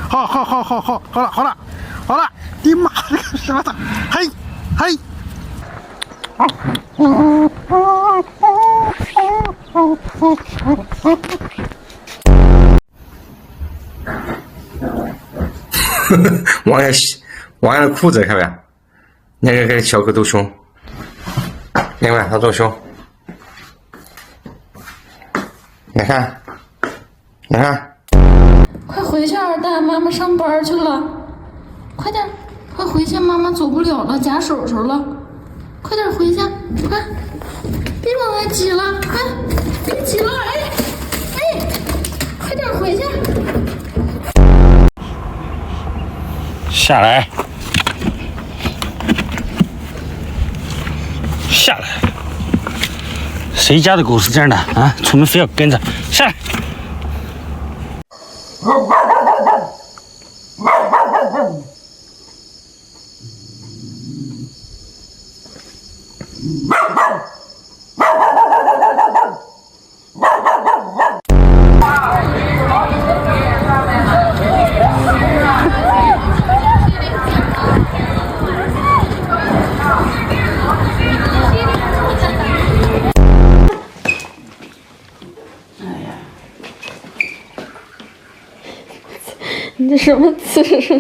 好了，你妈了个什么的，嘿，嘿。王爷的裤子看没？你看这小狗多凶，你看它多凶，你看，你看。快回去，二蛋，妈妈上班去了。快点，快回去，妈妈走不了了，夹手手了。快点回去，快，别往外挤了，快，别挤了，哎，快点回去。下来，下来！谁家的狗是这样的啊？出门非要跟着，下来！你这什么姿势？